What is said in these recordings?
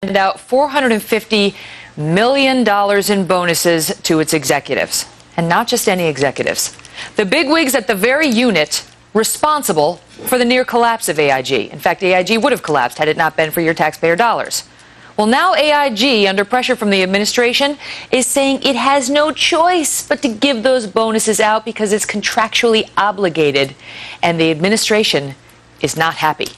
handed out $450 million in bonuses to its executives. And not just any executives. The bigwigs at the very unit responsible for the near collapse of AIG. In fact, AIG would have collapsed had it not been for your taxpayer dollars. Well, now AIG, under pressure from the administration, is saying it has no choice but to give those bonuses out because it's contractually obligated. And the administration is not happy.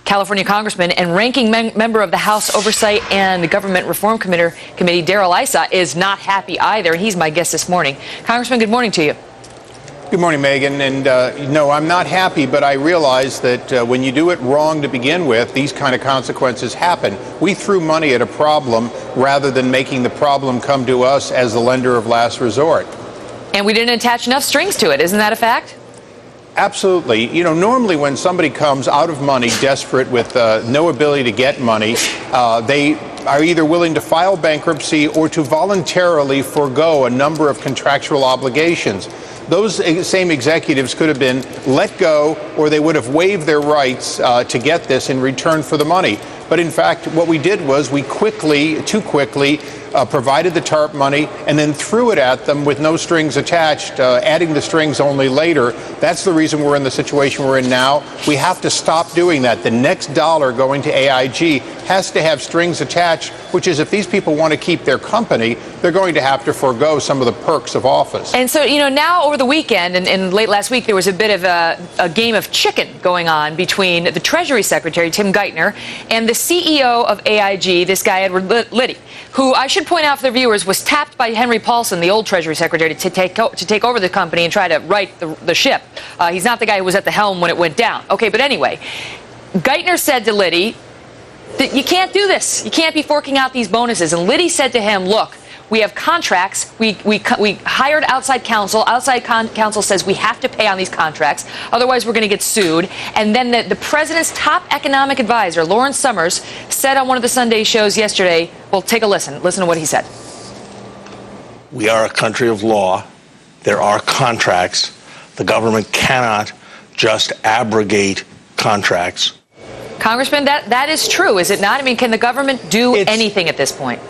California Congressman and ranking member of the House Oversight and Government Reform Committee, Darrell Issa, is not happy either. He's my guest this morning. Congressman, good morning to you. Good morning, Megan. And no, I'm not happy, but I realize that when you do it wrong to begin with, these kind of consequences happen. We threw money at a problem rather than making the problem come to us as the lender of last resort. And we didn't attach enough strings to it. Isn't that a fact? Absolutely. You know, normally when somebody comes out of money, desperate with no ability to get money, they are either willing to file bankruptcy or to voluntarily forego a number of contractual obligations. Those same executives could have been let go, or they would have waived their rights to get this in return for the money. But in fact, what we did was we too quickly provided the TARP money and then threw it at them with no strings attached, adding the strings only later. That's the reason we're in the situation we're in now. We have to stop doing that. The next dollar going to AIG has to have strings attached, which is if these people want to keep their company, they're going to have to forego some of the perks of office. And so, you know, now over the weekend and late last week, there was a bit of a game of chicken going on between the Treasury Secretary, Tim Geithner, and the CEO of AIG, this guy, Edward Liddy, who I should point out for the viewers was tapped by Henry Paulson, the old Treasury Secretary, to take over the company and try to right the ship. He's not the guy who was at the helm when it went down. Okay, but anyway, Geithner said to Liddy that you can't do this. You can't be forking out these bonuses. And Liddy said to him, look, we have contracts. We hired outside counsel. Outside counsel says we have to pay on these contracts. Otherwise, we're going to get sued. And then the president's top economic advisor, Lawrence Summers, said on one of the Sunday shows yesterday, well, take a listen. Listen to what he said. We are a country of law. There are contracts. The government cannot just abrogate contracts. Congressman, that is true, is it not? I mean, can the government do anything at this point?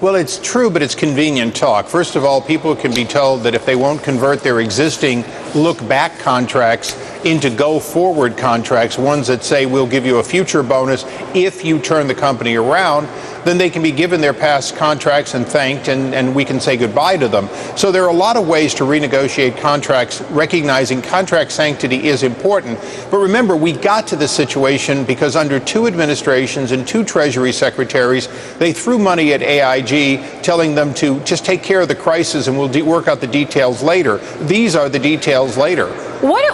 Well, it's true, but it's convenient talk. First of all, people can be told that if they won't convert their existing look-back contracts into go-forward contracts, ones that say we'll give you a future bonus if you turn the company around, then they can be given their past contracts and thanked, and we can say goodbye to them. So there are a lot of ways to renegotiate contracts, recognizing contract sanctity is important. But remember, we got to this situation because under two administrations and two Treasury secretaries, they threw money at AIG, telling them to just take care of the crisis and we'll work out the details later. These are the details later.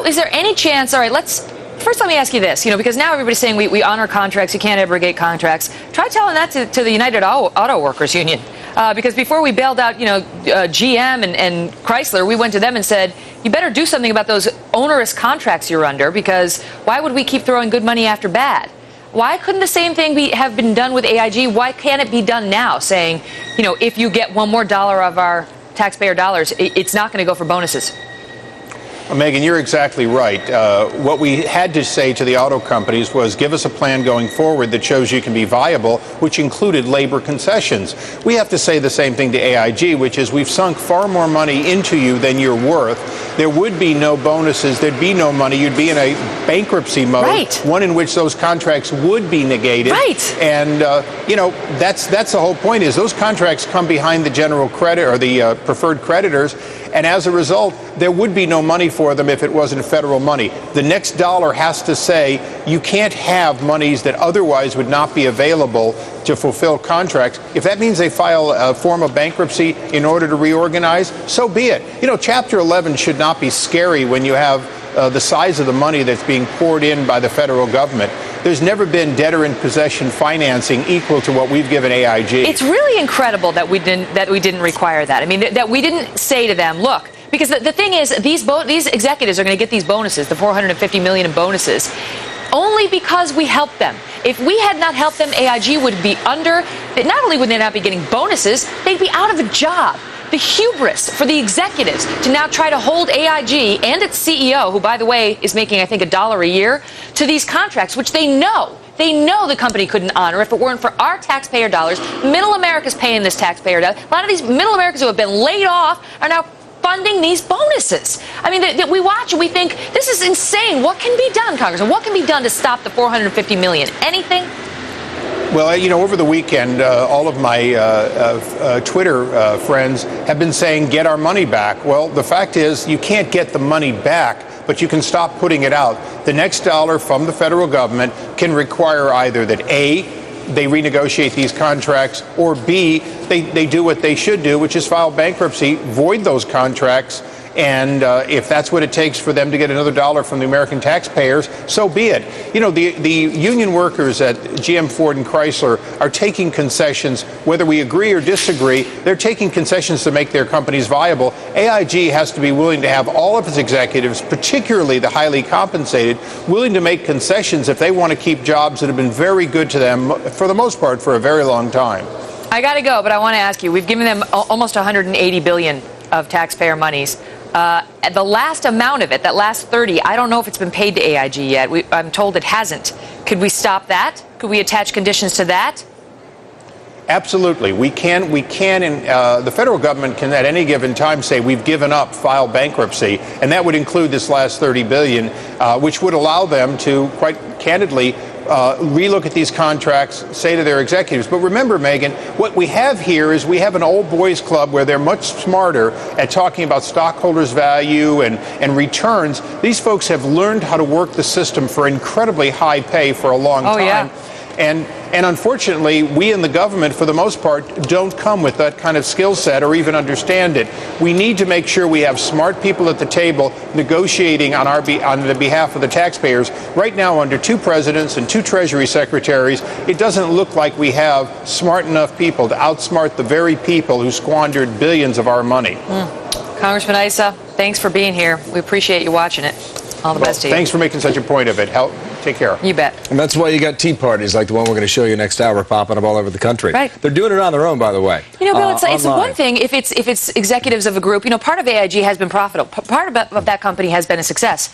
Is there any chance, all right, first let me ask you this, because now everybody's saying we honor contracts, you can't abrogate contracts. Try telling that to the United Auto Workers Union. Because before we bailed out, GM and Chrysler, we went to them and said, you better do something about those onerous contracts you're under, because why would we keep throwing good money after bad? Why couldn't the same thing have been done with AIG? Why can't it be done now, saying, if you get one more dollar of our taxpayer dollars, it's not going to go for bonuses? Well, Megan, you're exactly right. What we had to say to the auto companies was give us a plan going forward that shows you can be viable, which included labor concessions. We have to say the same thing to AIG, which is we've sunk far more money into you than you're worth. There would be no bonuses. There'd be no money. You'd be in a bankruptcy mode, right, one in which those contracts would be negated. Right. And, that's the whole point is those contracts come behind the general credit or the preferred creditors. And as a result, there would be no money for them if it wasn't federal money. The next dollar has to say you can't have monies that otherwise would not be available to fulfill contracts. If that means they file a form of bankruptcy in order to reorganize, so be it. Chapter 11 should not be scary when you have the size of the money that's being poured in by the federal government. There's never been debtor-in-possession financing equal to what we've given AIG. It's really incredible that we didn't require that. I mean, that we didn't say to them, look, because the thing is, these executives are going to get these bonuses, the $450 million in bonuses, only because we helped them. If we had not helped them, AIG would be not only would they not be getting bonuses, they'd be out of a job. The hubris for the executives to now try to hold AIG and its CEO, who, by the way, is making, I think, $1 a year, to these contracts, which they know They know the company couldn't honor if it weren't for our taxpayer dollars. Middle America's paying this taxpayer dollar. A lot of these middle Americans who have been laid off are now funding these bonuses. I mean, that we watch and we think, this is insane. What can be done, Congressman? What can be done to stop the $450 million? Anything? Well, you know, over the weekend, all of my Twitter friends have been saying, get our money back. Well, the fact is, you can't get the money back, but you can stop putting it out. The next dollar from the federal government can require either that, A, they renegotiate these contracts, or B, they do what they should do, which is file bankruptcy, void those contracts, and if that's what it takes for them to get another dollar from the American taxpayers, so be it. You know, the union workers at GM, Ford, and Chrysler are taking concessions, whether we agree or disagree. They're taking concessions to make their companies viable. AIG has to be willing to have all of its executives, particularly the highly compensated, willing to make concessions if they want to keep jobs that have been very good to them, for the most part, for a very long time. I got to go, but I want to ask you, we've given them almost $180 billion of taxpayer monies. The last amount of it, that last 30, I don't know if it's been paid to AIG yet. I'm told it hasn't. Could we stop that? Could we attach conditions to that? Absolutely. We can, and the federal government can at any given time say we've given up, file bankruptcy, and that would include this last $30 billion, which would allow them to, quite candidly, relook at these contracts, say to their executives. But remember, Megan, what we have here is we have an old boys club where they're much smarter at talking about stockholders' value and returns. These folks have learned how to work the system for incredibly high pay for a long time. Yeah. And unfortunately, we in the government, for the most part, don't come with that kind of skill set or even understand it. We need to make sure we have smart people at the table negotiating on the behalf of the taxpayers. Right now, under 2 presidents and 2 Treasury secretaries, it doesn't look like we have smart enough people to outsmart the very people who squandered billions of our money. Congressman Issa, thanks for being here. We appreciate you watching it. All the best to you. Thanks for making such a point of it. Take care. You bet. And that's why you got tea parties like the one we're going to show you next hour popping up all over the country. Right. They're doing it on their own, by the way. You know, Bill, it's one thing if it's executives of a group. You know, part of AIG has been profitable. Part of that company has been a success.